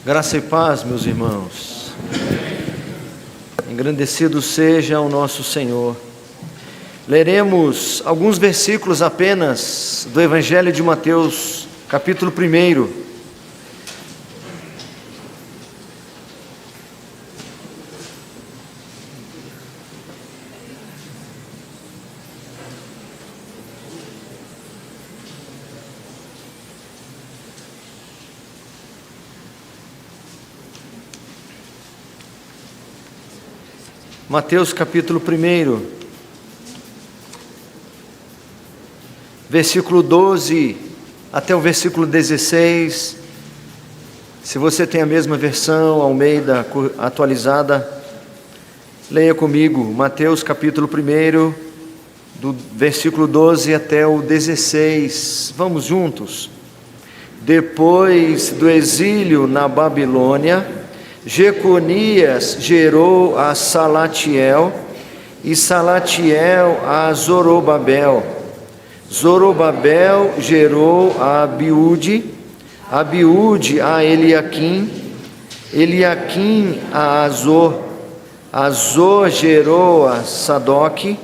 Graça e paz, meus irmãos. Engrandecido seja o nosso Senhor. Leremos alguns versículos apenas do Evangelho de Mateus, capítulo 1. Mateus capítulo 1, versículo 12 até o versículo 16. Se você tem a mesma versão, Almeida atualizada, leia comigo. Mateus capítulo 1, do versículo 12 até o 16. Vamos juntos. Depois do exílio na Babilônia, Jeconias gerou a Salatiel, e Salatiel a Zorobabel. Zorobabel gerou a Abiúde, Abiúde a Eliaquim, Eliaquim a Azor, Azor gerou a Sadoque,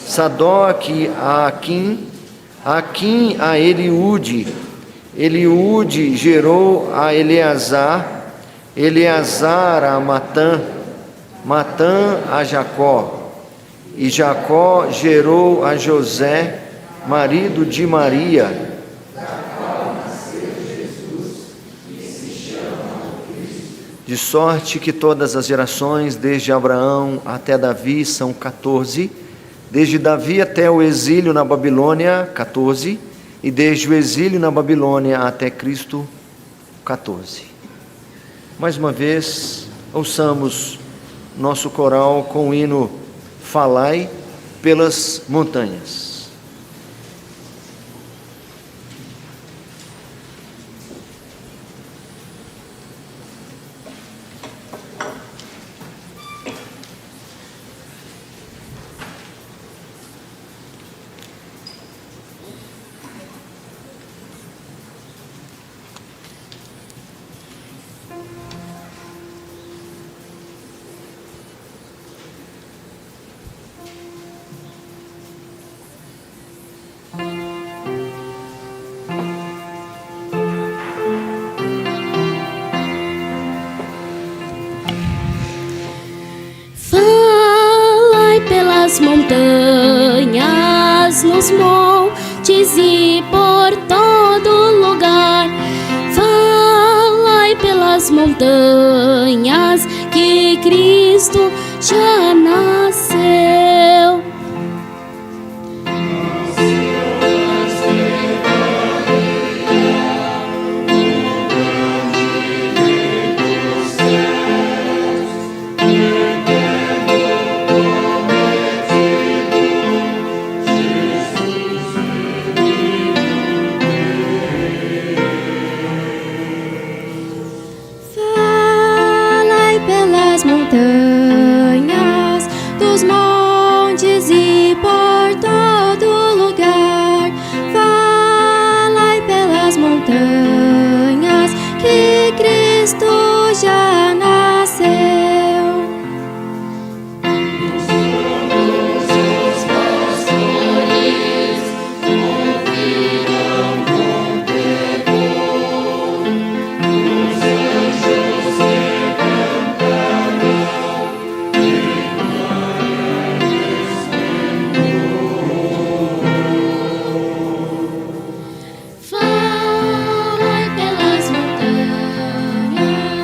Sadoque a Aquim, Aquim a Eliúde, Eliúde gerou a Eleazar, Eleazar a Matã, Matã a Jacó, e Jacó gerou a José, marido de Maria, da qual nasceu Jesus, que se chama Cristo. De sorte que todas as gerações, desde Abraão até Davi, são 14, desde Davi até o exílio na Babilônia, 14, e desde o exílio na Babilônia até Cristo, 14. Mais uma vez, ouçamos nosso coral com o hino Falai pelas Montanhas. Pelas montanhas, nos montes e por todo lugar. Falai pelas montanhas que Cristo já nasceu. Montanhas, dos montes e por todo lugar. Falai pelas montanhas que Cristo já nasceu. Os pastores ouvirão com temor, os anjos Falai pelas montanhas.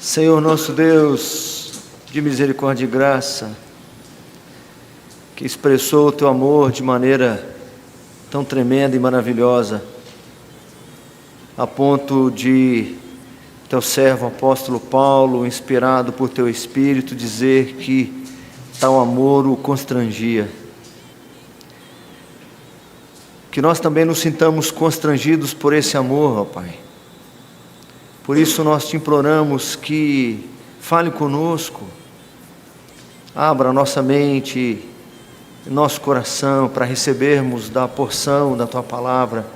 Senhor nosso Deus, de misericórdia e graça, que expressou o teu amor de maneira tão tremenda e maravilhosa, a ponto de teu servo apóstolo Paulo, inspirado por teu Espírito, dizer que tal amor o constrangia. Que nós também nos sintamos constrangidos por esse amor, ó Pai. Por isso nós te imploramos que fale conosco, abra nossa mente, nosso coração para recebermos da porção da Tua Palavra,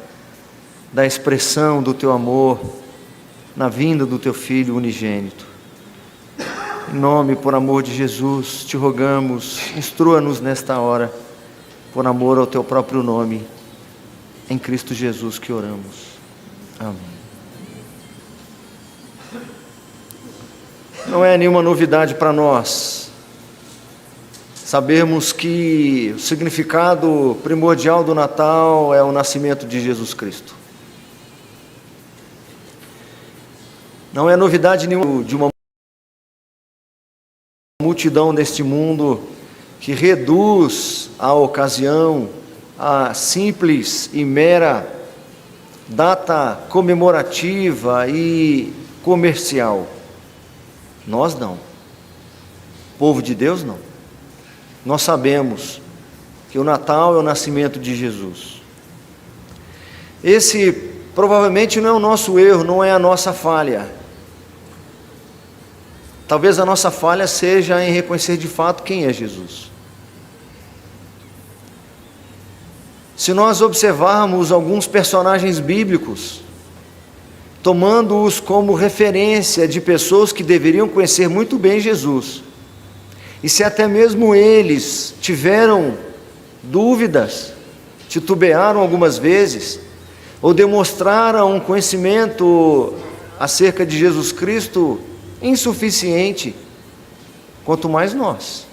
da expressão do Teu amor, na vinda do Teu Filho unigênito. Em nome, por amor de Jesus, te rogamos, instrua-nos nesta hora, por amor ao Teu próprio nome, em Cristo Jesus que oramos. Amém. Não é nenhuma novidade para nós sabermos que o significado primordial do Natal é o nascimento de Jesus Cristo. Não é novidade nenhuma de uma multidão deste mundo que reduz a ocasião a simples e mera data comemorativa e comercial. Nós não. Povo de Deus não. Nós sabemos que o Natal é o nascimento de Jesus. Esse provavelmente não é o nosso erro, não é a nossa falha. Talvez a nossa falha seja em reconhecer de fato quem é Jesus. Se nós observarmos alguns personagens bíblicos, tomando-os como referência de pessoas que deveriam conhecer muito bem Jesus, e se até mesmo eles tiveram dúvidas, titubearam algumas vezes, ou demonstraram um conhecimento acerca de Jesus Cristo insuficiente, quanto mais nós.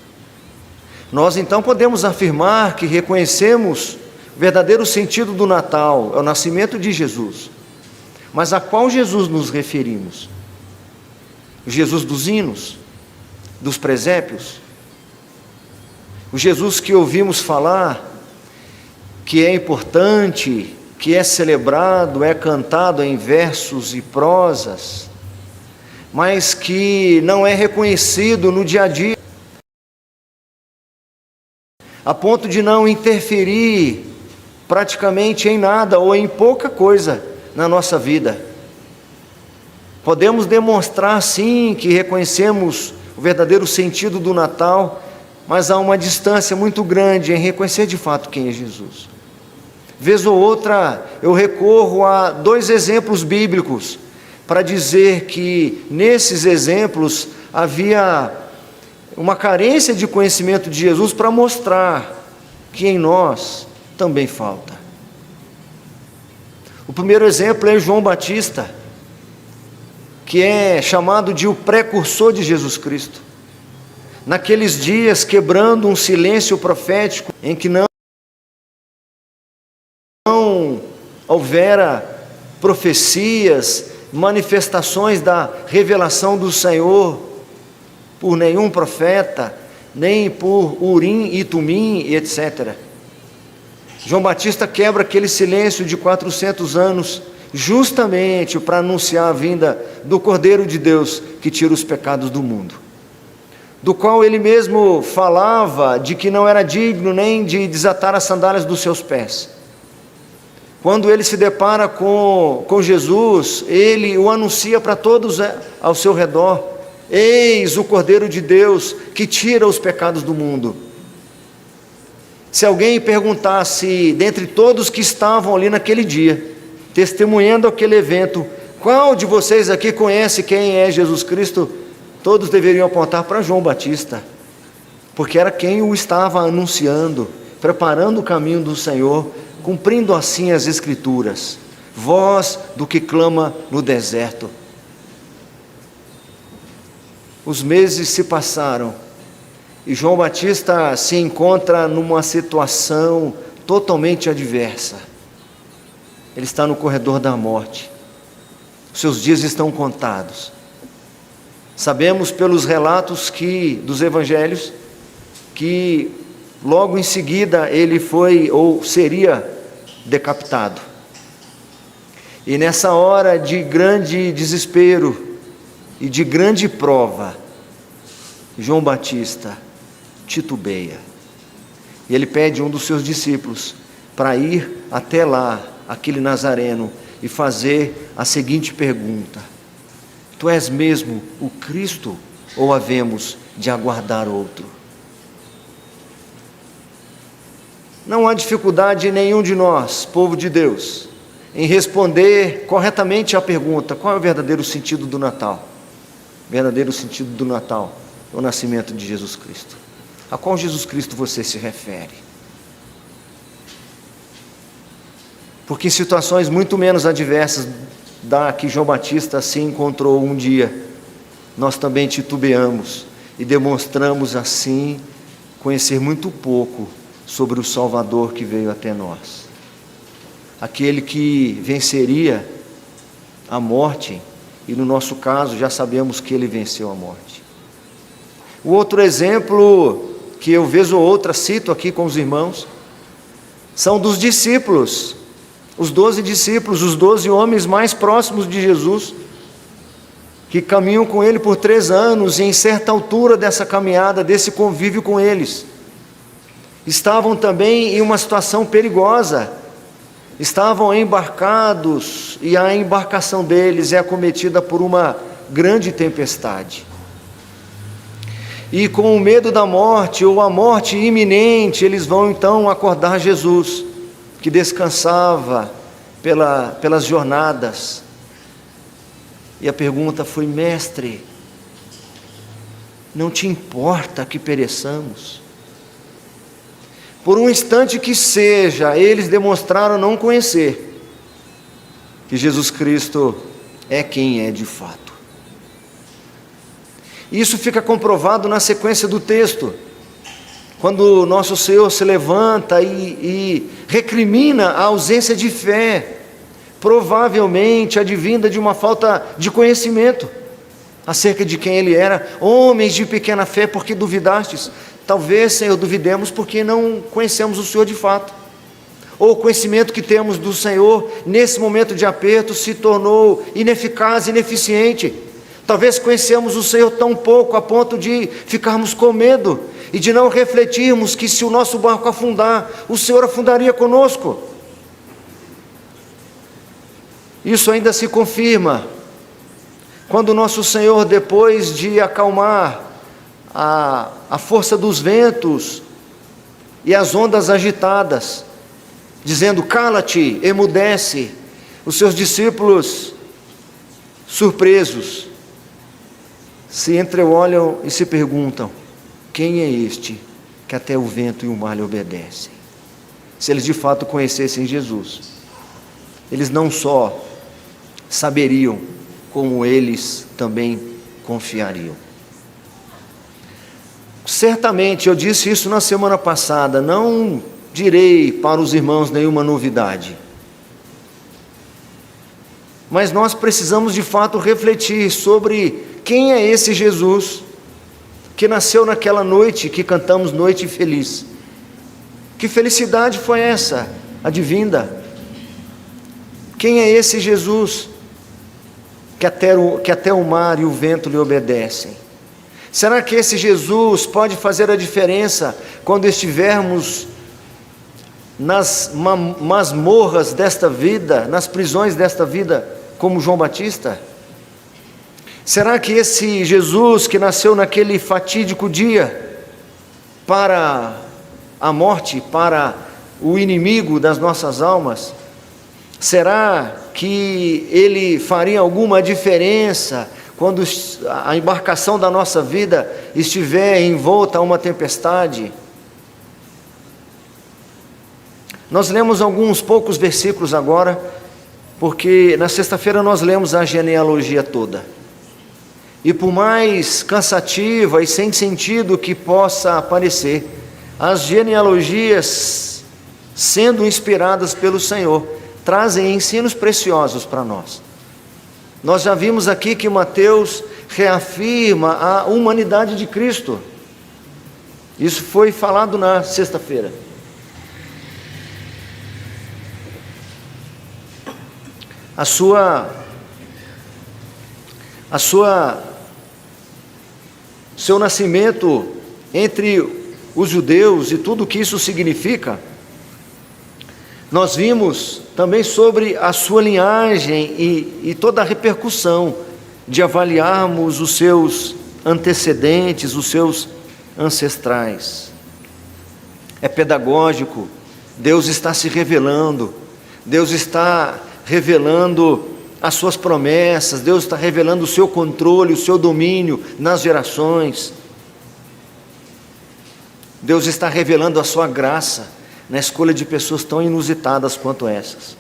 Nós então podemos afirmar que reconhecemos o verdadeiro sentido do Natal, é o nascimento de Jesus. Mas a qual Jesus nos referimos? O Jesus dos hinos, dos presépios? O Jesus que ouvimos falar, que é importante, que é celebrado, é cantado em versos e prosas, mas que não é reconhecido no dia a dia, a ponto de não interferir praticamente em nada ou em pouca coisa na nossa vida. Podemos demonstrar sim que reconhecemos o verdadeiro sentido do Natal, mas há uma distância muito grande em reconhecer de fato quem é Jesus. Vez ou outra eu recorro a 2 exemplos bíblicos para dizer que nesses exemplos havia uma carência de conhecimento de Jesus, para mostrar que em nós também falta. O primeiro exemplo é João Batista, que é chamado de o precursor de Jesus Cristo. Naqueles dias, quebrando um silêncio profético em que não houvera profecias, manifestações da revelação do Senhor por nenhum profeta, nem por Urim e Tumim, etc. João Batista quebra aquele silêncio de 400 anos, justamente para anunciar a vinda do Cordeiro de Deus, que tira os pecados do mundo, do qual ele mesmo falava de que não era digno nem de desatar as sandálias dos seus pés. Quando ele se depara com Jesus, ele o anuncia para todos ao seu redor: eis o Cordeiro de Deus que tira os pecados do mundo. Se alguém perguntasse, dentre todos que estavam ali naquele dia, testemunhando aquele evento, qual de vocês aqui conhece quem é Jesus Cristo? Todos deveriam apontar para João Batista, porque era quem o estava anunciando, preparando o caminho do Senhor, cumprindo assim as Escrituras: voz do que clama no deserto. Os meses se passaram e João Batista se encontra numa situação totalmente adversa. Ele está no corredor da morte, os seus dias estão contados. Sabemos pelos relatos dos evangelhos que logo em seguida ele foi ou seria decapitado. E nessa hora de grande desespero e de grande prova, João Batista titubeia. E ele pede um dos seus discípulos para ir até lá, aquele nazareno, e fazer a seguinte pergunta: Tu és mesmo o Cristo, ou havemos de aguardar outro? Não há dificuldade em nenhum de nós, povo de Deus, em responder corretamente à pergunta: qual é o verdadeiro sentido do Natal? O verdadeiro sentido do Natal é o nascimento de Jesus Cristo. A qual Jesus Cristo você se refere? Porque em situações muito menos adversas da que João Batista se encontrou um dia, nós também titubeamos e demonstramos assim conhecer muito pouco sobre o Salvador que veio até nós. Aquele que venceria a morte, e no nosso caso já sabemos que ele venceu a morte. O outro exemplo que eu vez ou outra cito aqui com os irmãos, são dos discípulos, os 12 discípulos, os 12 homens mais próximos de Jesus, que caminham com ele por 3 anos, e em certa altura dessa caminhada, desse convívio com eles, estavam também em uma situação perigosa, estavam embarcados, e a embarcação deles é acometida por uma grande tempestade. E com o medo da morte, ou a morte iminente, eles vão então acordar Jesus, que descansava pelas jornadas. E a pergunta foi: Mestre, não te importa que pereçamos? Por um instante que seja, eles demonstraram não conhecer que Jesus Cristo é quem é de fato. Isso fica comprovado na sequência do texto, quando nosso Senhor se levanta e recrimina a ausência de fé, provavelmente advinda de uma falta de conhecimento acerca de quem Ele era. Homens de pequena fé, por que duvidastes? Talvez, Senhor, duvidemos porque não conhecemos o Senhor de fato, ou o conhecimento que temos do Senhor nesse momento de aperto se tornou ineficaz, ineficiente. Talvez conhecemos o Senhor tão pouco a ponto de ficarmos com medo e de não refletirmos que se o nosso barco afundar, o Senhor afundaria conosco. Isso ainda se confirma quando o nosso Senhor, depois de acalmar a força dos ventos e as ondas agitadas, dizendo: cala-te, emudece, os seus discípulos, surpresos, se entreolham e se perguntam: quem é este que até o vento e o mar lhe obedecem? Se eles de fato conhecessem Jesus, eles não só saberiam, como eles também confiariam. Certamente, eu disse isso na semana passada, não direi para os irmãos nenhuma novidade, mas nós precisamos de fato refletir sobre quem é esse Jesus que nasceu naquela noite que cantamos Noite Feliz. Que felicidade foi essa advinda? Quem é esse Jesus que até o mar e o vento lhe obedecem? Será que esse Jesus pode fazer a diferença quando estivermos nas masmorras desta vida, nas prisões desta vida, como João Batista? Será que esse Jesus que nasceu naquele fatídico dia para a morte, para o inimigo das nossas almas, será que ele faria alguma diferença quando a embarcação da nossa vida estiver envolta a uma tempestade? Nós lemos alguns poucos versículos agora, porque na sexta-feira nós lemos a genealogia toda. E por mais cansativa e sem sentido que possa parecer, as genealogias, sendo inspiradas pelo Senhor, trazem ensinos preciosos para nós. Nós já vimos aqui que Mateus reafirma a humanidade de Cristo. Isso foi falado na sexta-feira. Seu nascimento entre os judeus e tudo o que isso significa, nós vimos também sobre a sua linhagem e toda a repercussão de avaliarmos os seus antecedentes, os seus ancestrais. É pedagógico, Deus está se revelando, Deus está revelando as suas promessas, Deus está revelando o seu controle, o seu domínio nas gerações. Deus está revelando a sua graça na escolha de pessoas tão inusitadas quanto essas.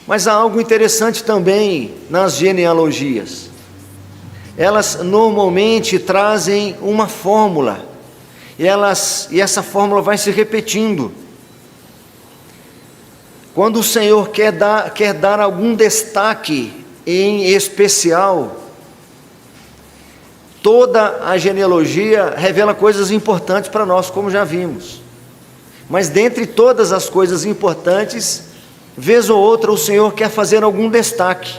Mas há algo interessante também nas genealogias. Elas normalmente trazem uma fórmula, e essa fórmula vai se repetindo. Quando o Senhor quer dar algum destaque em especial, toda a genealogia revela coisas importantes para nós, como já vimos. Mas dentre todas as coisas importantes, vez ou outra o Senhor quer fazer algum destaque.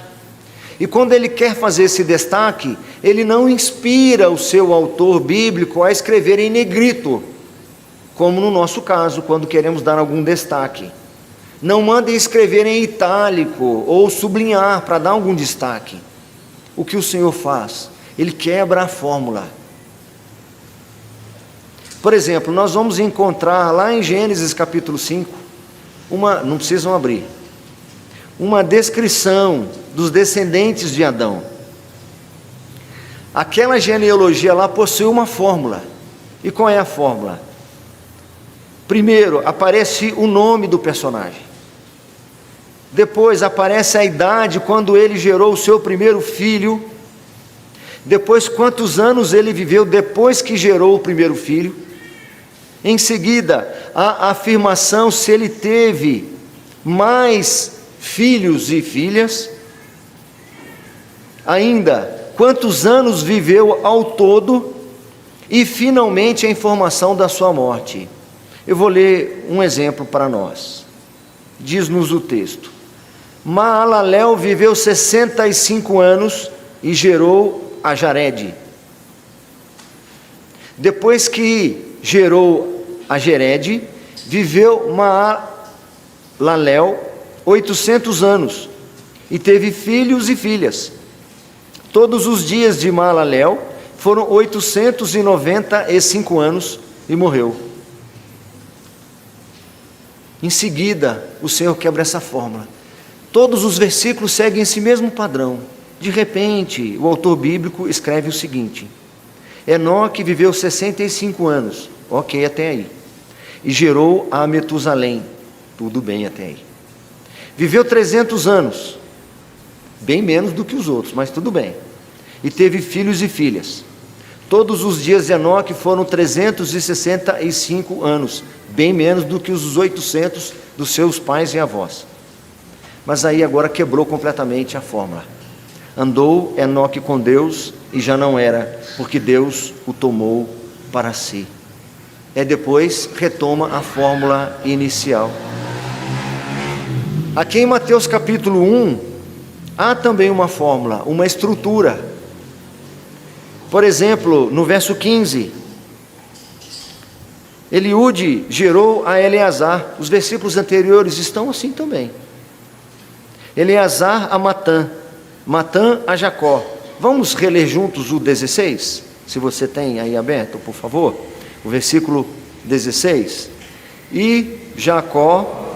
E quando Ele quer fazer esse destaque, Ele não inspira o seu autor bíblico a escrever em negrito, como no nosso caso, quando queremos dar algum destaque. Não manda escrever em itálico ou sublinhar para dar algum destaque. O que o Senhor faz? Ele quebra a fórmula. Por exemplo, nós vamos encontrar lá em Gênesis capítulo 5, não precisam abrir, uma descrição dos descendentes de Adão. Aquela genealogia lá possui uma fórmula. E qual é a fórmula? Primeiro, aparece o nome do personagem. Depois aparece a idade quando ele gerou o seu primeiro filho. Depois, quantos anos ele viveu depois que gerou o primeiro filho. Em seguida, a afirmação se ele teve mais filhos e filhas. Ainda, quantos anos viveu ao todo. E, finalmente, a informação da sua morte. Eu vou ler um exemplo para nós. Diz-nos o texto: Maalalel viveu 65 anos e gerou a Jared. Depois que gerou a Jered, viveu Maalalel 800 anos e teve filhos e filhas. Todos os dias de Maalalel foram 895 anos e morreu. Em seguida, o Senhor quebra essa fórmula. Todos os versículos seguem esse mesmo padrão. De repente, o autor bíblico escreve o seguinte: Enoque viveu 65 anos, ok até aí, e gerou a Metusalém, tudo bem até aí. Viveu 300 anos, bem menos do que os outros, mas tudo bem, e teve filhos e filhas. Todos os dias de Enoque foram 365 anos, bem menos do que os 800 dos seus pais e avós. Mas aí agora quebrou completamente a fórmula. Andou Enoque com Deus e já não era, porque Deus o tomou para si. Depois retoma a fórmula inicial. Aqui em Mateus capítulo 1, há também uma fórmula, uma estrutura. Por exemplo, no verso 15, Eliúde gerou a Eleazar. Os versículos anteriores estão assim também. Eleazar a Matã, Matã a Jacó. Vamos reler juntos o 16? Se você tem aí aberto, por favor. O versículo 16. E Jacó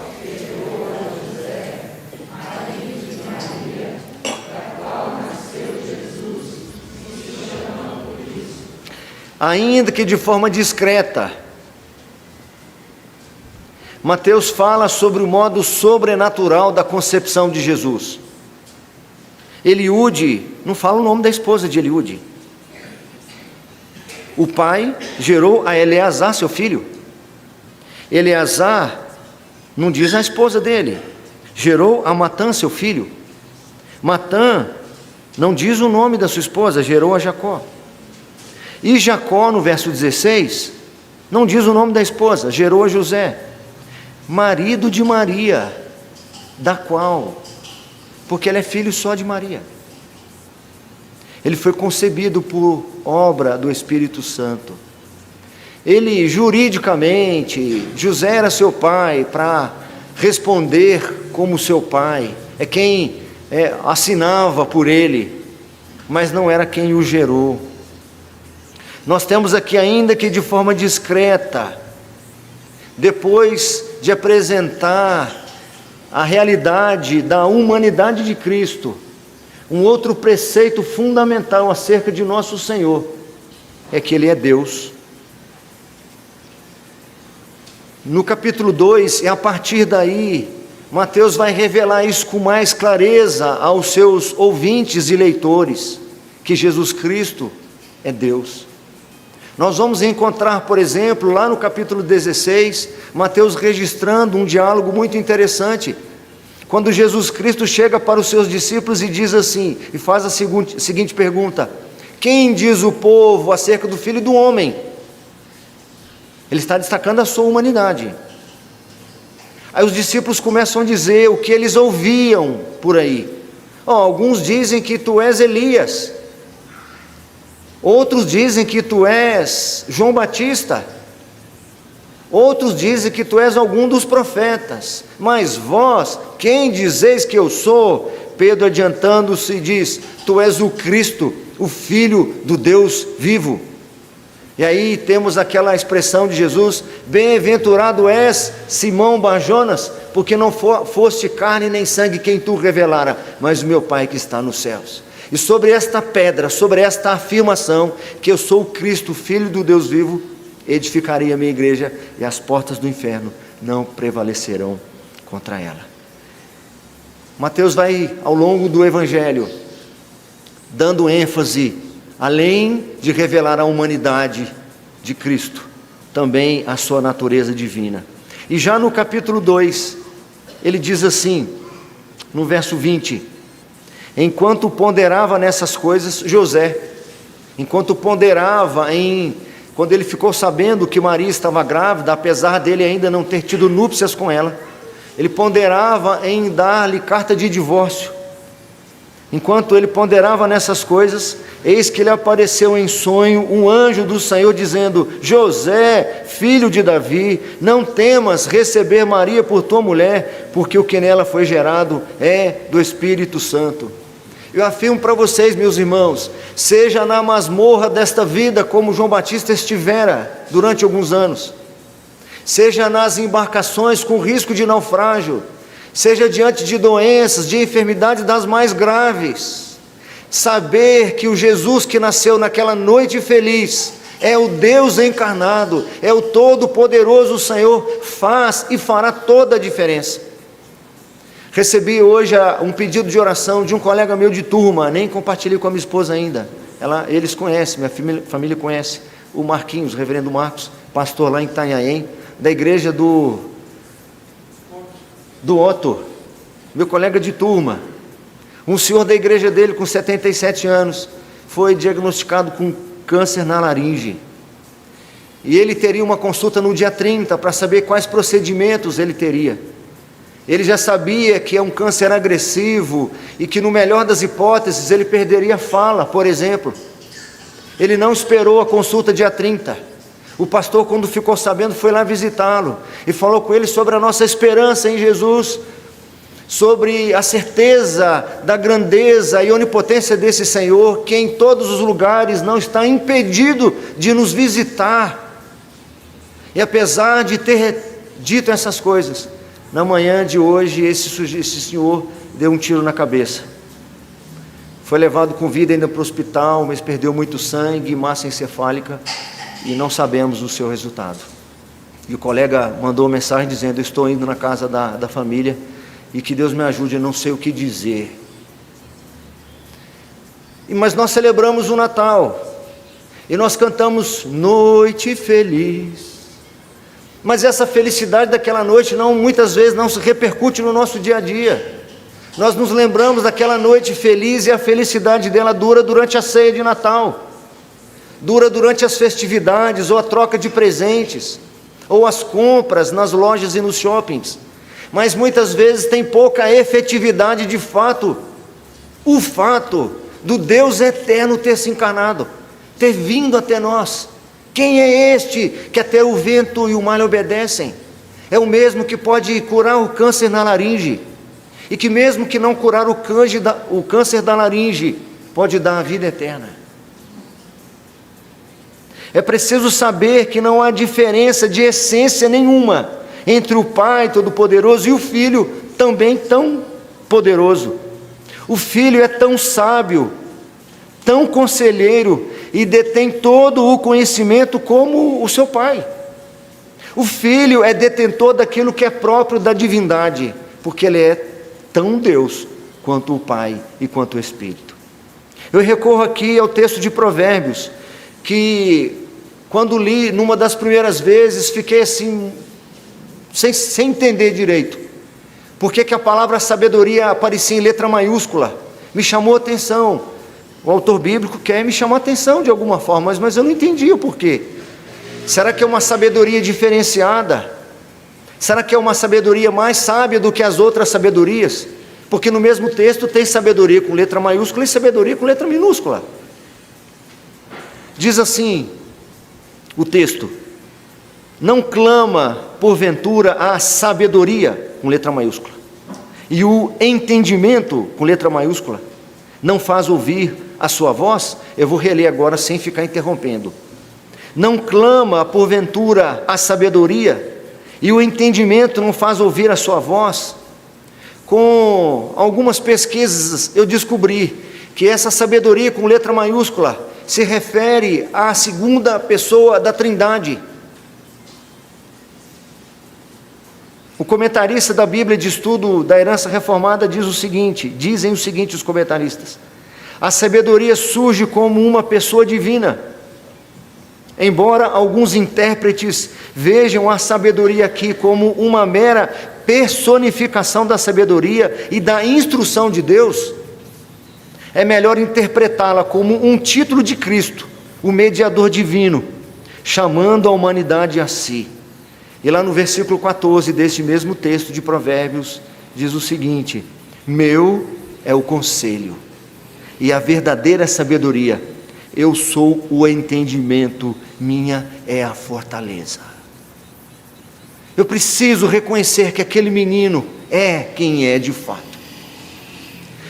ainda que de forma discreta. Mateus fala sobre o modo sobrenatural da concepção de Jesus. Eliúde, não fala o nome da esposa de Eliúde. O pai gerou a Eleazar, seu filho. Eleazar, não diz a esposa dele, gerou a Matã, seu filho. Matã não diz o nome da sua esposa, gerou a Jacó. E Jacó, no verso 16, não diz o nome da esposa, gerou a José, marido de Maria, da qual, porque ele é filho só de Maria. Ele foi concebido por obra do Espírito Santo. Ele, juridicamente, José era seu pai para responder como seu pai, é quem assinava por ele, mas não era quem o gerou. Nós temos aqui ainda que de forma discreta, depois de apresentar a realidade da humanidade de Cristo, um outro preceito fundamental acerca de nosso Senhor, é que Ele é Deus. No capítulo 2, e a partir daí, Mateus vai revelar isso com mais clareza aos seus ouvintes e leitores, que Jesus Cristo é Deus. Nós vamos encontrar, por exemplo, lá no capítulo 16, Mateus registrando um diálogo muito interessante, quando Jesus Cristo chega para os seus discípulos e diz assim, e faz a seguinte pergunta: quem diz o povo acerca do Filho do Homem? Ele está destacando a sua humanidade. Aí os discípulos começam a dizer o que eles ouviam por aí. Alguns dizem que tu és Elias, outros dizem que tu és João Batista, outros dizem que tu és algum dos profetas, mas vós, quem dizeis que eu sou? Pedro, adiantando-se, diz: tu és o Cristo, o Filho do Deus vivo. E aí temos aquela expressão de Jesus: bem-aventurado és, Simão Bar-Jonas, porque não foste carne nem sangue quem tu revelara, mas o meu Pai que está nos céus. E sobre esta pedra, sobre esta afirmação, que eu sou o Cristo, Filho do Deus vivo, edificarei a minha igreja, e as portas do inferno não prevalecerão contra ela. Mateus vai, ao longo do Evangelho, dando ênfase, além de revelar a humanidade de Cristo, também a sua natureza divina. E já no capítulo 2, ele diz assim, no verso 20: enquanto ponderava nessas coisas, José, quando ele ficou sabendo que Maria estava grávida, apesar dele ainda não ter tido núpcias com ela, ele ponderava em dar-lhe carta de divórcio. Enquanto ele ponderava nessas coisas, eis que lhe apareceu em sonho um anjo do Senhor, dizendo: José, filho de Davi, não temas receber Maria por tua mulher, porque o que nela foi gerado é do Espírito Santo. Eu afirmo para vocês, meus irmãos, seja na masmorra desta vida, como João Batista estivera durante alguns anos, seja nas embarcações com risco de naufrágio, seja diante de doenças, de enfermidades das mais graves, saber que o Jesus que nasceu naquela noite feliz é o Deus encarnado, é o Todo-Poderoso Senhor, faz e fará toda a diferença. Recebi hoje um pedido de oração de um colega meu de turma, nem compartilhei com a minha esposa ainda, eles conhecem, minha família conhece, o Marquinhos, o reverendo Marcos, pastor lá em Itanhaém, da igreja do Otto, meu colega de turma. Um senhor da igreja dele com 77 anos foi diagnosticado com câncer na laringe, e ele teria uma consulta no dia 30 para saber quais procedimentos ele teria. Ele já sabia que é um câncer agressivo e que, no melhor das hipóteses, ele perderia a fala, por exemplo. Ele não esperou a consulta dia 30. O pastor, quando ficou sabendo, foi lá visitá-lo e falou com ele sobre a nossa esperança em Jesus, sobre a certeza da grandeza e onipotência desse Senhor, que em todos os lugares não está impedido de nos visitar. E apesar de ter dito essas coisas, na manhã de hoje esse senhor deu um tiro na cabeça, foi levado com vida ainda para o hospital, mas perdeu muito sangue, massa encefálica, e não sabemos o seu resultado. E o colega mandou mensagem dizendo: eu estou indo na casa da família, e que Deus me ajude, eu não sei o que dizer. Mas nós celebramos o Natal, e nós cantamos Noite Feliz, mas essa felicidade daquela noite muitas vezes não se repercute no nosso dia a dia. Nós nos lembramos daquela noite feliz e a felicidade dela dura durante a ceia de Natal, dura durante as festividades, ou a troca de presentes, ou as compras nas lojas e nos shoppings, mas muitas vezes tem pouca efetividade de fato, o fato do Deus eterno ter se encarnado, ter vindo até nós. Quem é este que até o vento e o mar lhe obedecem? É o mesmo que pode curar o câncer na laringe, e que mesmo que não curar o câncer da laringe, pode dar a vida eterna. É preciso saber que não há diferença de essência nenhuma entre o Pai Todo-Poderoso e o Filho também tão poderoso. O Filho é tão sábio, tão conselheiro e detém todo o conhecimento como o seu Pai. O Filho é detentor daquilo que é próprio da divindade, porque ele é tão Deus quanto o Pai e quanto o Espírito. Eu recorro aqui ao texto de Provérbios, que quando li numa das primeiras vezes, fiquei assim, sem entender direito. Por que a palavra sabedoria aparecia em letra maiúscula? Me chamou a atenção. O autor bíblico quer me chamar a atenção de alguma forma, mas eu não entendi o porquê. Será que é uma sabedoria diferenciada? Será que é uma sabedoria mais sábia do que as outras sabedorias? Porque no mesmo texto tem sabedoria com letra maiúscula e sabedoria com letra minúscula. Diz assim o texto: não clama porventura a sabedoria, com letra maiúscula, e o entendimento, com letra maiúscula, não faz ouvir a sua voz? Eu vou reler agora sem ficar interrompendo. Não clama porventura a sabedoria, e o entendimento não faz ouvir a sua voz? Com algumas pesquisas eu descobri que essa sabedoria com letra maiúscula se refere à segunda pessoa da Trindade. O comentarista da Bíblia de Estudo da Herança Reformada dizem o seguinte os comentaristas: a sabedoria surge como uma pessoa divina. Embora alguns intérpretes vejam a sabedoria aqui como uma mera personificação da sabedoria e da instrução de Deus, é melhor interpretá-la como um título de Cristo, o mediador divino, chamando a humanidade a si. E lá no versículo 14 deste mesmo texto de Provérbios, diz o seguinte: meu é o conselho e a verdadeira sabedoria, eu sou o entendimento, minha é a fortaleza. Eu preciso reconhecer que aquele menino é quem é de fato.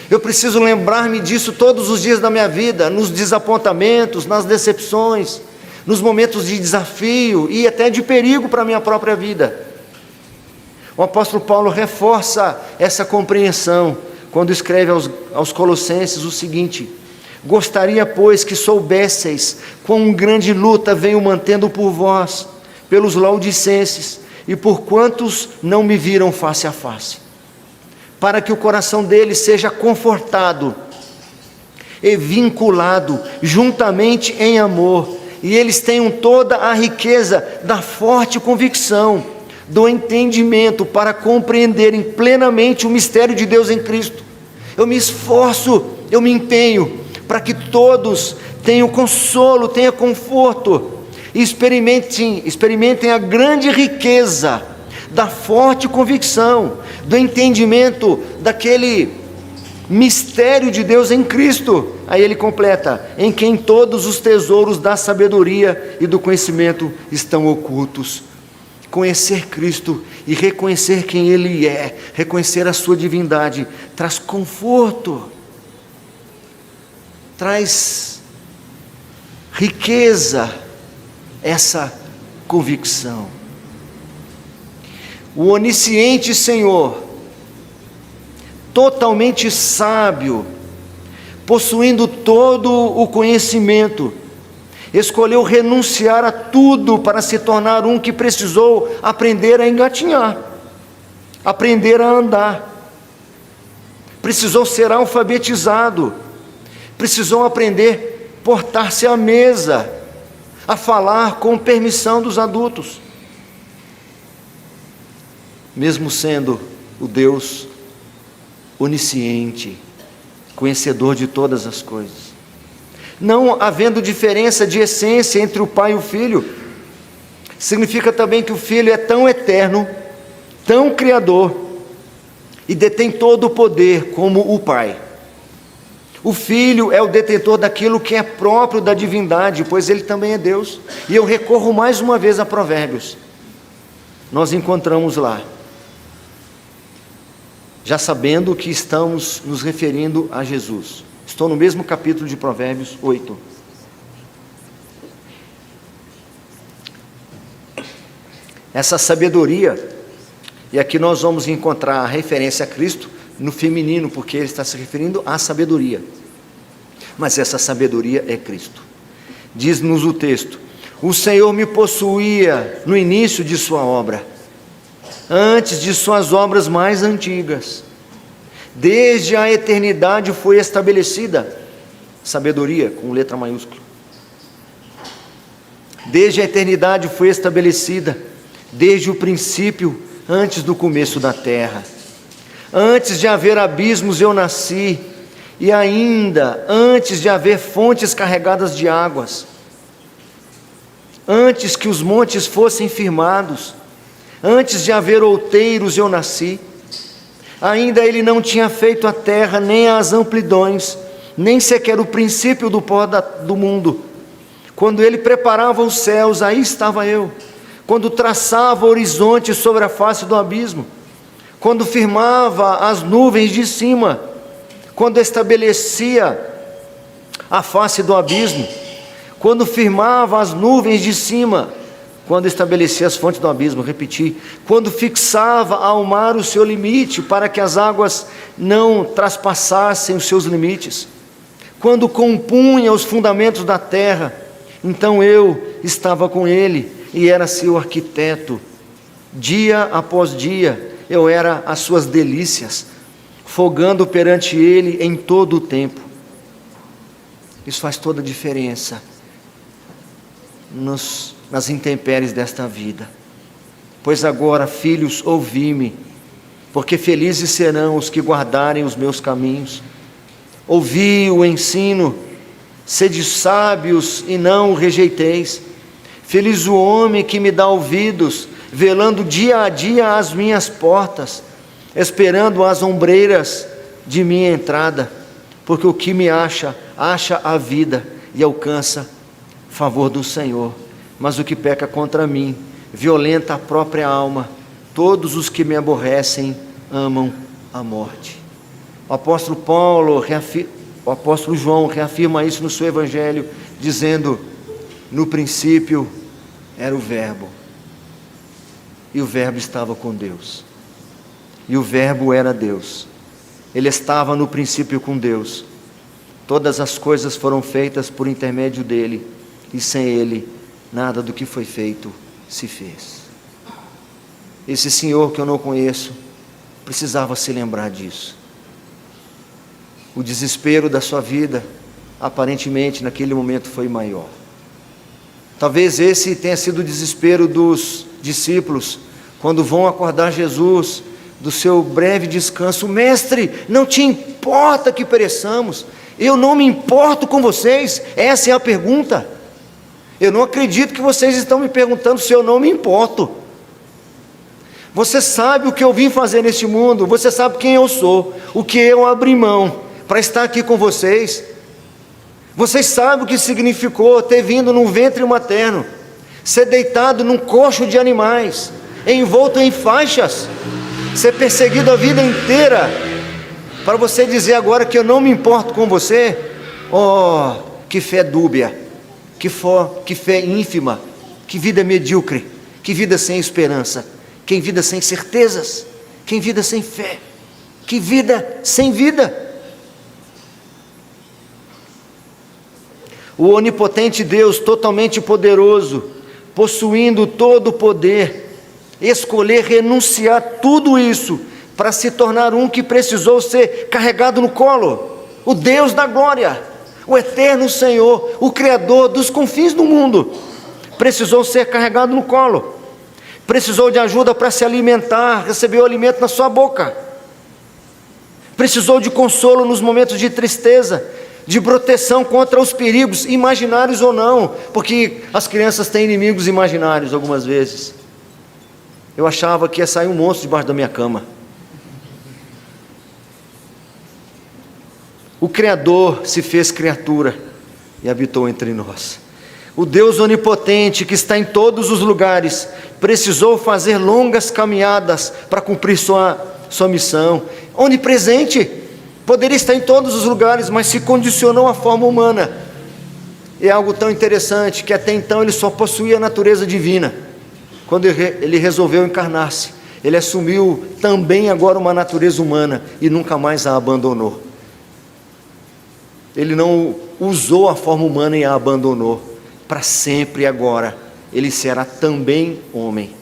Eu preciso lembrar-me disso todos os dias da minha vida, nos desapontamentos, nas decepções, nos momentos de desafio e até de perigo para a minha própria vida. O apóstolo Paulo reforça essa compreensão quando escreve aos Colossenses o seguinte: gostaria, pois, que soubesseis quão grande luta venho mantendo por vós, pelos laodicenses, e por quantos não me viram face a face, para que o coração deles seja confortado e vinculado juntamente em amor, e eles tenham toda a riqueza da forte convicção, do entendimento, para compreenderem plenamente o mistério de Deus em Cristo. Eu me esforço, eu me empenho, para que todos tenham consolo, tenham conforto, e experimentem a grande riqueza da forte convicção, do entendimento daquele mistério de Deus em Cristo. Aí ele completa: em quem todos os tesouros da sabedoria e do conhecimento estão ocultos. Conhecer Cristo e reconhecer quem Ele é, reconhecer a sua divindade, traz conforto, traz riqueza, essa convicção. O onisciente Senhor, totalmente sábio, possuindo todo o conhecimento, escolheu renunciar a tudo para se tornar um que precisou aprender a engatinhar, aprender a andar, precisou ser alfabetizado, precisou aprender a portar-se à mesa, a falar com permissão dos adultos. Mesmo sendo o Deus onisciente, conhecedor de todas as coisas. Não havendo diferença de essência entre o Pai e o Filho, significa também que o Filho é tão eterno, tão criador, e detém todo o poder como o Pai. O Filho é o detentor daquilo que é próprio da divindade, pois Ele também é Deus. E eu recorro mais uma vez a Provérbios. Nós encontramos lá, já sabendo que estamos nos referindo a Jesus. Estou no mesmo capítulo de Provérbios 8. Essa sabedoria, e aqui nós vamos encontrar a referência a Cristo no feminino, porque ele está se referindo à sabedoria. Mas essa sabedoria é Cristo. Diz-nos o texto: o Senhor me possuía no início de sua obra, antes de suas obras mais antigas. Desde a eternidade foi estabelecida, sabedoria com letra maiúscula. Desde a eternidade foi estabelecida, desde o princípio, antes do começo da terra. Antes de haver abismos eu nasci, e ainda antes de haver fontes carregadas de águas. Antes que os montes fossem firmados, antes de haver outeiros eu nasci. Ainda ele não tinha feito a terra, nem as amplidões, nem sequer o princípio do pó do mundo. Quando ele preparava os céus, aí estava eu. Quando traçava o horizonte sobre a face do abismo, quando firmava as nuvens de cima, quando estabelecia a face do abismo, quando firmava as nuvens de cima, quando estabelecia as fontes do abismo, repeti, quando fixava ao mar o seu limite, para que as águas não traspassassem os seus limites, quando compunha os fundamentos da terra, então eu estava com ele e era seu arquiteto. Dia após dia eu era as suas delícias, folgando perante ele em todo o tempo. Isso faz toda a diferença nas intempéries desta vida. Pois agora, filhos, ouvi-me, porque felizes serão os que guardarem os meus caminhos. Ouvi o ensino, sede sábios e não o rejeiteis. Feliz o homem que me dá ouvidos, velando dia a dia as minhas portas, esperando as ombreiras de minha entrada, porque o que me acha a vida e alcança favor do Senhor. Mas o que peca contra mim, violenta a própria alma. Todos os que me aborrecem amam a morte. O apóstolo João reafirma isso no seu evangelho, dizendo: no princípio era o Verbo, e o Verbo estava com Deus, e o Verbo era Deus. Ele estava no princípio com Deus. Todas as coisas foram feitas por intermédio dele, e sem ele nada do que foi feito se fez. Esse Senhor que eu não conheço precisava se lembrar disso. O desespero da sua vida, aparentemente naquele momento, foi maior. Talvez esse tenha sido o desespero dos discípulos, quando vão acordar Jesus do seu breve descanso. Mestre, não te importa que pereçamos? Eu não me importo com vocês? Essa é a pergunta. Eu não acredito que vocês estão me perguntando se eu não me importo. Você sabe o que eu vim fazer neste mundo, você sabe quem eu sou, o que eu abri mão para estar aqui com vocês. Vocês sabem o que significou ter vindo num ventre materno, ser deitado num coxo de animais, envolto em faixas, ser perseguido a vida inteira, para você dizer agora que eu não me importo com você? Oh, que fé dúbia, que fé ínfima, que vida medíocre, que vida sem esperança, que vida sem certezas, que vida sem fé, que vida sem vida. O onipotente Deus, totalmente poderoso, possuindo todo o poder, escolher renunciar tudo isso para se tornar um que precisou ser carregado no colo. O Deus da glória, o eterno Senhor, o Criador dos confins do mundo, precisou ser carregado no colo. Precisou de ajuda para se alimentar, recebeu alimento na sua boca. precisou de consolo nos momentos de tristeza, de proteção contra os perigos, imaginários ou não, porque as crianças têm inimigos imaginários algumas vezes. Eu achava que ia sair um monstro debaixo da minha cama. O Criador se fez criatura e habitou entre nós. O Deus onipotente, que está em todos os lugares, precisou fazer longas caminhadas para cumprir sua missão. Onipresente, poderia estar em todos os lugares, mas se condicionou à forma humana. É algo tão interessante que até então ele só possuía a natureza divina. Quando ele resolveu encarnar-se, ele assumiu também agora uma natureza humana e nunca mais a abandonou. Ele não usou a forma humana e a abandonou. Para sempre agora, ele será também homem.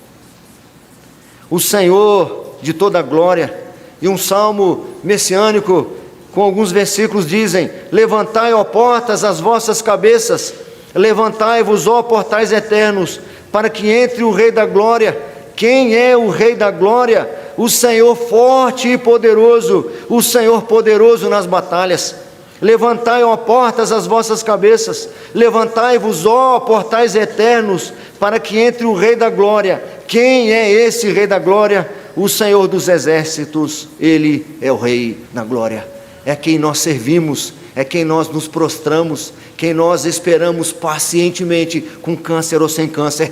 O Senhor de toda a glória, e um salmo messiânico com alguns versículos dizem: levantai, ó portas, as vossas cabeças, levantai-vos, ó portais eternos, para que entre o Rei da glória. Quem é o Rei da glória? O Senhor forte e poderoso, o Senhor poderoso nas batalhas. Levantai, ó portas, as vossas cabeças, levantai-vos, ó portais eternos, para que entre o Rei da glória. Quem é esse Rei da glória? O Senhor dos exércitos, Ele é o Rei da glória. É quem nós servimos, é quem nós nos prostramos, quem nós esperamos pacientemente, com câncer ou sem câncer,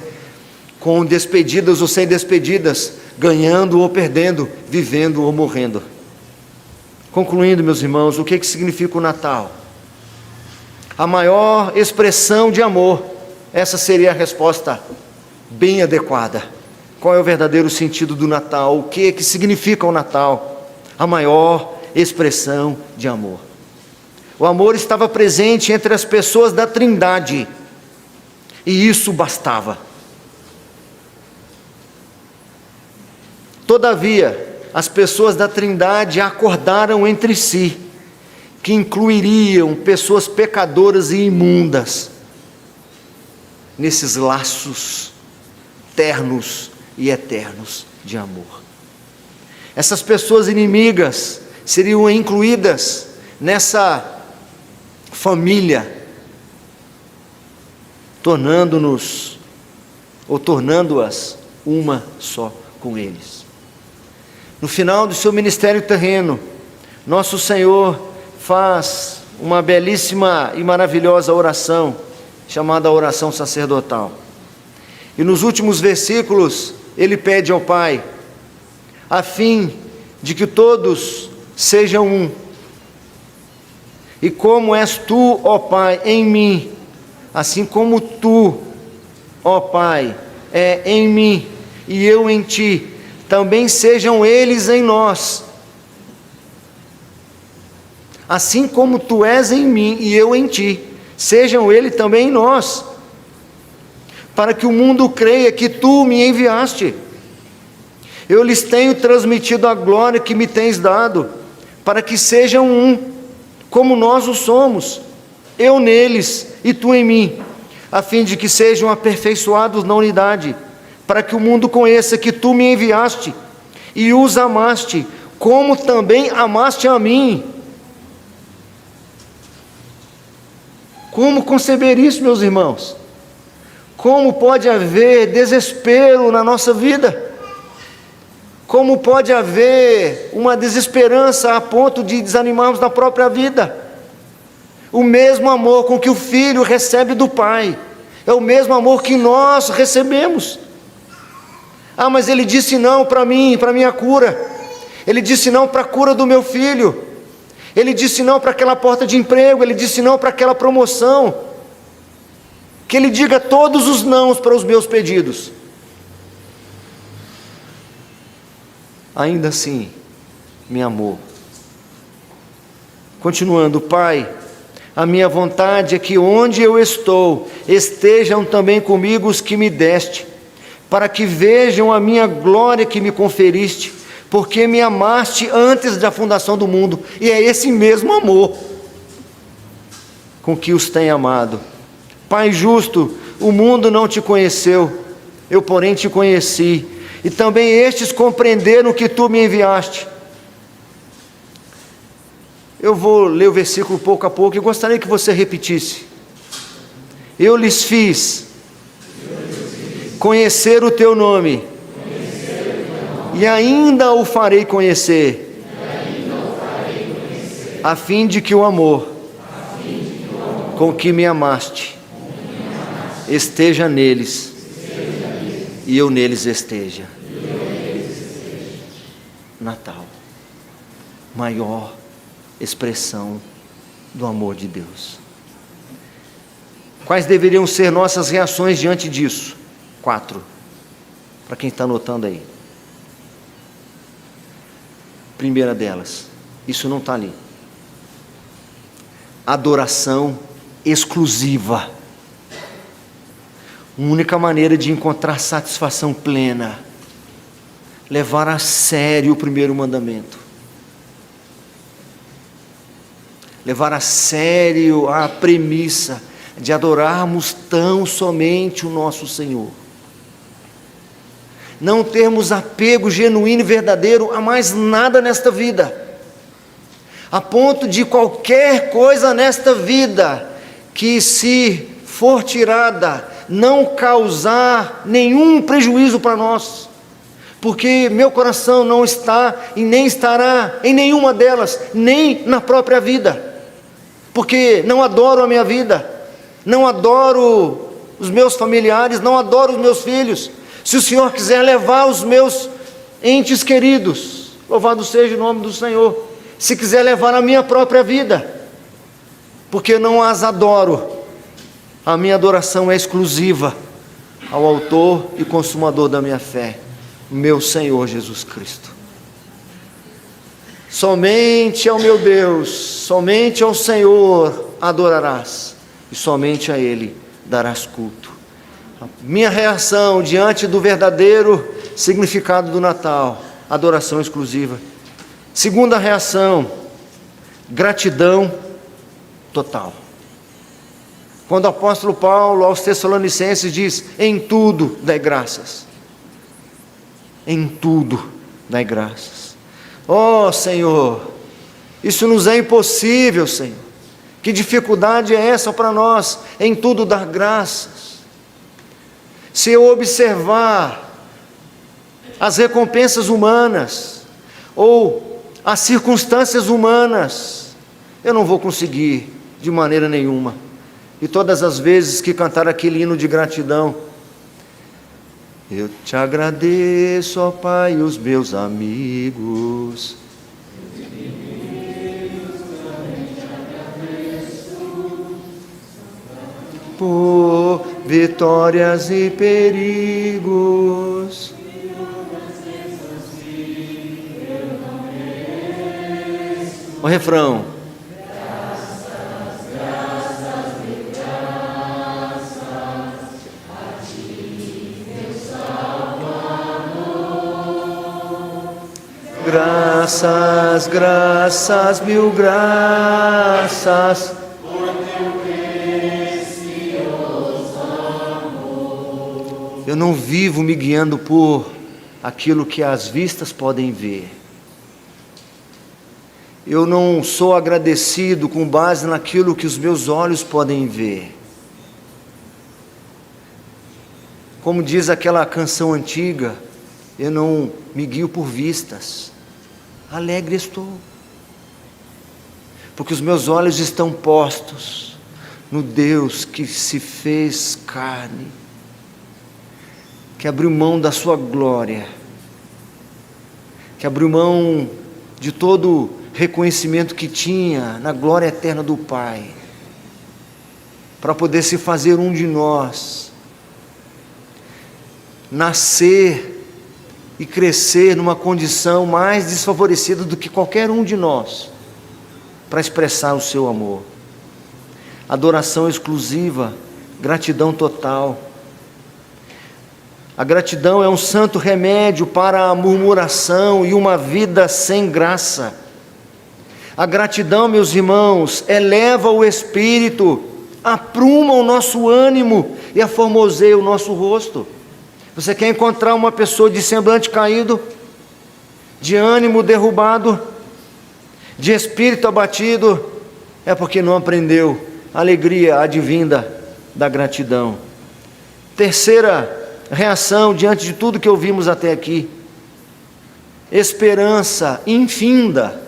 com despedidas ou sem despedidas, ganhando ou perdendo, vivendo ou morrendo. Concluindo, meus irmãos, o que significa o Natal? A maior expressão de amor. Essa seria a resposta bem adequada. Qual é o verdadeiro sentido do Natal? O que significa o Natal? A maior expressão de amor. O amor estava presente entre as pessoas da Trindade, e isso bastava. Todavia, as pessoas da Trindade acordaram entre si, que incluiriam pessoas pecadoras e imundas, nesses laços ternos e eternos de amor. Essas pessoas inimigas seriam incluídas nessa família, tornando-nos, ou tornando-as uma só com eles. No final do seu ministério terreno, nosso Senhor faz uma belíssima e maravilhosa oração, chamada oração sacerdotal. E nos últimos versículos, ele pede ao Pai, a fim de que todos sejam um. E como és tu, ó Pai, em mim, assim como tu, ó Pai, é em mim e eu em ti, também sejam eles em nós. Assim como tu és em mim e eu em ti, sejam eles também em nós, para que o mundo creia que tu me enviaste. Eu lhes tenho transmitido a glória que me tens dado, para que sejam um, como nós o somos, eu neles e tu em mim, a fim de que sejam aperfeiçoados na unidade, para que o mundo conheça que tu me enviaste e os amaste, como também amaste a mim. Como conceber isso, meus irmãos? Como pode haver desespero na nossa vida? Como pode haver uma desesperança a ponto de desanimarmos na própria vida? O mesmo amor com que o Filho recebe do Pai, é o mesmo amor que nós recebemos. Ah, mas ele disse não para mim, para a minha cura. Ele disse não para a cura do meu filho. Ele disse não para aquela porta de emprego. Ele disse não para aquela promoção. Que ele diga todos os nãos para os meus pedidos. Ainda assim, me amou. Continuando, Pai, a minha vontade é que onde eu estou, estejam também comigo os que me deste, para que vejam a minha glória que me conferiste, porque me amaste antes da fundação do mundo, e é esse mesmo amor com que os tem amado. Pai justo, o mundo não te conheceu, eu porém te conheci, e também estes compreenderam que tu me enviaste. Eu vou ler o versículo pouco a pouco e gostaria que você repetisse. Eu lhes fiz conhecer o teu nome, e ainda o farei conhecer, a fim de que o amor com que me amaste esteja neles, e eu neles esteja. Natal, maior expressão do amor de Deus. Quais deveriam ser nossas reações diante disso? 4, para quem está anotando aí. Primeira delas, isso não está ali. Adoração exclusiva. Única maneira de encontrar satisfação plena. Levar a sério o primeiro mandamento. Levar a sério a premissa de adorarmos tão somente o nosso Senhor. Não termos apego genuíno e verdadeiro a mais nada nesta vida, a ponto de qualquer coisa nesta vida que, se for tirada, não causar nenhum prejuízo para nós, porque meu coração não está e nem estará em nenhuma delas, nem na própria vida, porque não adoro a minha vida, não adoro os meus familiares, não adoro os meus filhos. Se o Senhor quiser levar os meus entes queridos, louvado seja o nome do Senhor. Se quiser levar a minha própria vida, porque não as adoro, a minha adoração é exclusiva ao autor e consumador da minha fé, meu Senhor Jesus Cristo. Somente ao meu Deus, somente ao Senhor adorarás, e somente a Ele darás culto. A minha reação diante do verdadeiro significado do Natal, adoração exclusiva. Segunda reação, gratidão total. Quando o apóstolo Paulo aos Tessalonicenses diz: em tudo dai graças. Em tudo dai graças. Oh Senhor, isso nos é impossível, Senhor. Que dificuldade é essa para nós? Em tudo dar graças. Se eu observar as recompensas humanas, ou as circunstâncias humanas, eu não vou conseguir de maneira nenhuma. E todas as vezes que cantar aquele hino de gratidão, eu te agradeço, ó Pai, os meus amigos. Por vitórias e perigos. O refrão. Graças, graças, mil graças. Eu não vivo me guiando por aquilo que as vistas podem ver. Eu não sou agradecido com base naquilo que os meus olhos podem ver. Como diz aquela canção antiga, eu não me guio por vistas. Alegre estou, porque os meus olhos estão postos no Deus que se fez carne, que abriu mão da sua glória, que abriu mão de todo reconhecimento que tinha na glória eterna do Pai, para poder se fazer um de nós, nascer e crescer numa condição mais desfavorecida do que qualquer um de nós, para expressar o seu amor. Adoração exclusiva, gratidão total. A gratidão é um santo remédio para a murmuração e uma vida sem graça. A gratidão, meus irmãos, eleva o espírito, apruma o nosso ânimo e aformoseia o nosso rosto. Você quer encontrar uma pessoa de semblante caído, de ânimo derrubado, de espírito abatido, é porque não aprendeu a alegria advinda da gratidão. Terceira reação diante de tudo que ouvimos até aqui: esperança infinda.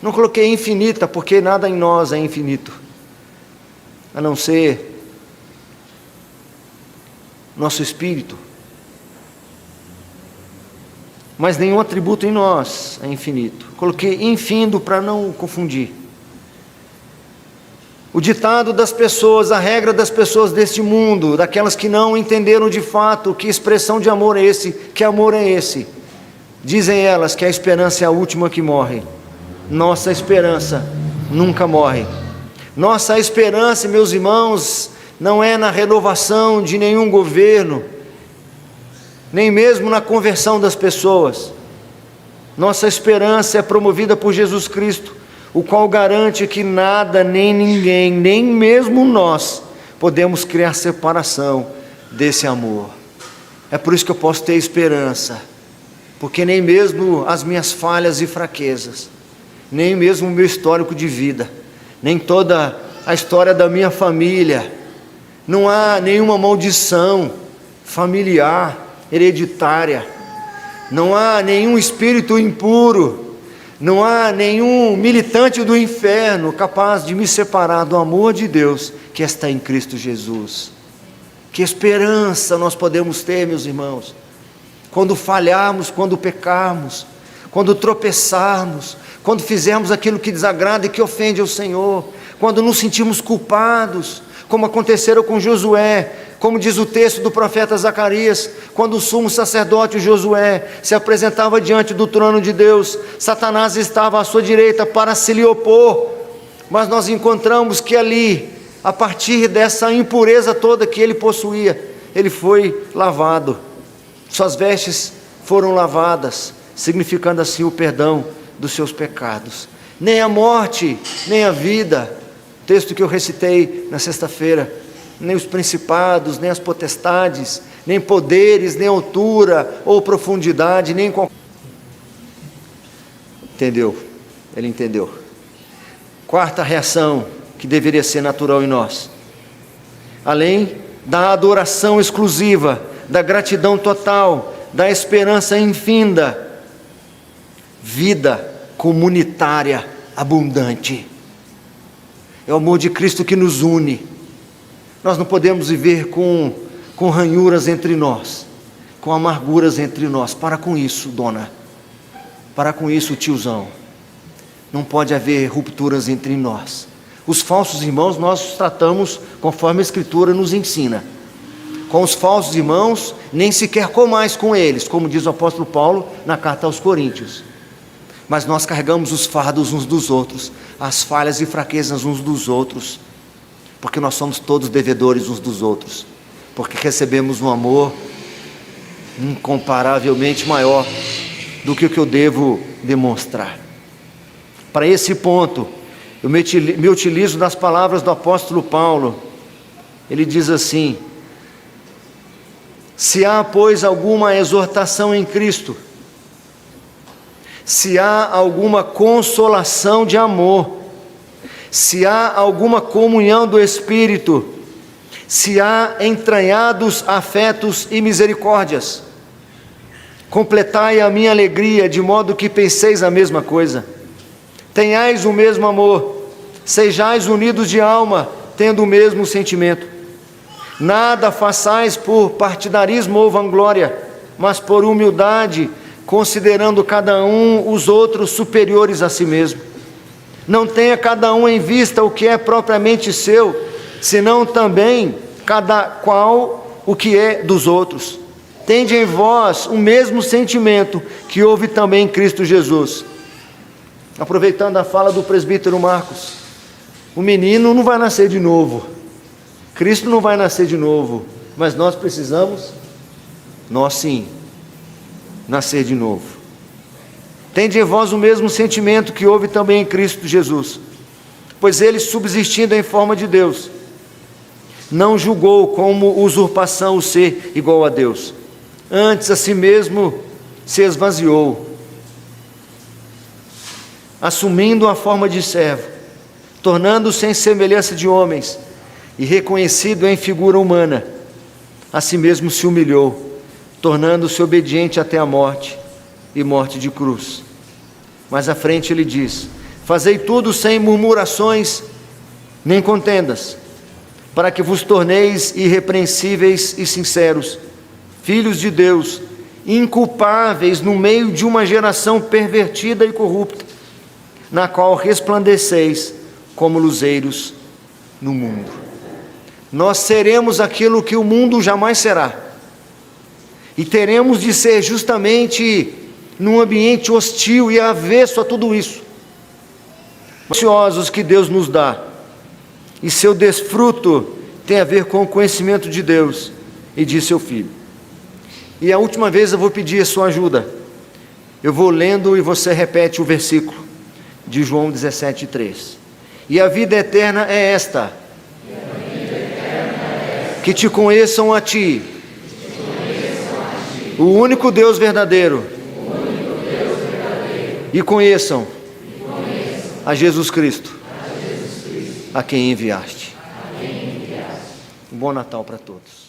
Não coloquei infinita, porque nada em nós é infinito, a não ser nosso espírito. Mas nenhum atributo em nós é infinito. Coloquei infindo para não confundir. O ditado das pessoas, a regra das pessoas deste mundo, daquelas que não entenderam de fato que expressão de amor é esse, que amor é esse. Dizem elas que a esperança é a última que morre. Nossa esperança nunca morre. Nossa esperança, meus irmãos, não é na renovação de nenhum governo, nem mesmo na conversão das pessoas. Nossa esperança é promovida por Jesus Cristo, o qual garante que nada, nem ninguém, nem mesmo nós, podemos criar separação desse amor. É por isso que eu posso ter esperança, porque nem mesmo as minhas falhas e fraquezas, nem mesmo o meu histórico de vida, nem toda a história da minha família, não há nenhuma maldição familiar, hereditária, não há nenhum espírito impuro, não há nenhum militante do inferno capaz de me separar do amor de Deus que está em Cristo Jesus. Que esperança nós podemos ter, meus irmãos, quando falharmos, quando pecarmos, quando tropeçarmos, quando fizermos aquilo que desagrada e que ofende ao Senhor, quando nos sentimos culpados, como aconteceu com Josué, como diz o texto do profeta Zacarias, quando o sumo sacerdote Josué se apresentava diante do trono de Deus, Satanás estava à sua direita para se lhe opor, mas nós encontramos que ali, a partir dessa impureza toda que ele possuía, ele foi lavado, suas vestes foram lavadas, significando assim o perdão dos seus pecados. Nem a morte, nem a vida, texto que eu recitei na sexta-feira, nem os principados, nem as potestades, nem poderes, nem altura ou profundidade, nem qualquer... Entendeu? Ele entendeu. Quarta reação que deveria ser natural em nós, além da adoração exclusiva, da gratidão total, da esperança infinda, vida comunitária abundante. É o amor de Cristo que nos une. Nós não podemos viver com ranhuras entre nós, com amarguras entre nós. Para com isso, dona. Para com isso, tiozão. Não pode haver rupturas entre nós. Os falsos irmãos nós tratamos conforme a Escritura nos ensina. Com os falsos irmãos, nem sequer comais com eles, como diz o apóstolo Paulo na carta aos Coríntios. Mas nós carregamos os fardos uns dos outros, as falhas e fraquezas uns dos outros, porque nós somos todos devedores uns dos outros, porque recebemos um amor incomparavelmente maior do que o que eu devo demonstrar. Para esse ponto, eu me utilizo das palavras do apóstolo Paulo. Ele diz assim: se há, pois, alguma exortação em Cristo, se há alguma consolação de amor, se há alguma comunhão do Espírito, se há entranhados afetos e misericórdias, completai a minha alegria, de modo que penseis a mesma coisa, tenhais o mesmo amor, sejais unidos de alma, tendo o mesmo sentimento. Nada façais por partidarismo ou vanglória, mas por humildade, considerando cada um os outros superiores a si mesmo. Não tenha cada um em vista o que é propriamente seu, senão também cada qual o que é dos outros. Tende em vós o mesmo sentimento que houve também em Cristo Jesus. Aproveitando a fala do presbítero Marcos, o menino não vai nascer de novo, Cristo não vai nascer de novo, mas nós precisamos, nós sim, nascer de novo. Tende em vós o mesmo sentimento que houve também em Cristo Jesus, pois ele, subsistindo em forma de Deus, não julgou como usurpação o ser igual a Deus, antes a si mesmo se esvaziou, assumindo a forma de servo, tornando-se em semelhança de homens e reconhecido em figura humana, a si mesmo se humilhou, tornando-se obediente até a morte e morte de cruz. Mais à frente ele diz: fazei tudo sem murmurações nem contendas, para que vos torneis irrepreensíveis e sinceros, filhos de Deus, inculpáveis no meio de uma geração pervertida e corrupta, na qual resplandeceis como luzeiros no mundo. Nós seremos aquilo que o mundo jamais será, e teremos de ser justamente num ambiente hostil e avesso a tudo isso, ansiosos que Deus nos dá, e seu desfruto tem a ver com o conhecimento de Deus e de seu Filho. E a última vez eu vou pedir a sua ajuda. Eu vou lendo e você repete o versículo de João 17:3. E a vida eterna é esta: que te conheçam a ti, o único Deus verdadeiro, e conheçam a Jesus Cristo, a quem enviaste. Um bom Natal para todos.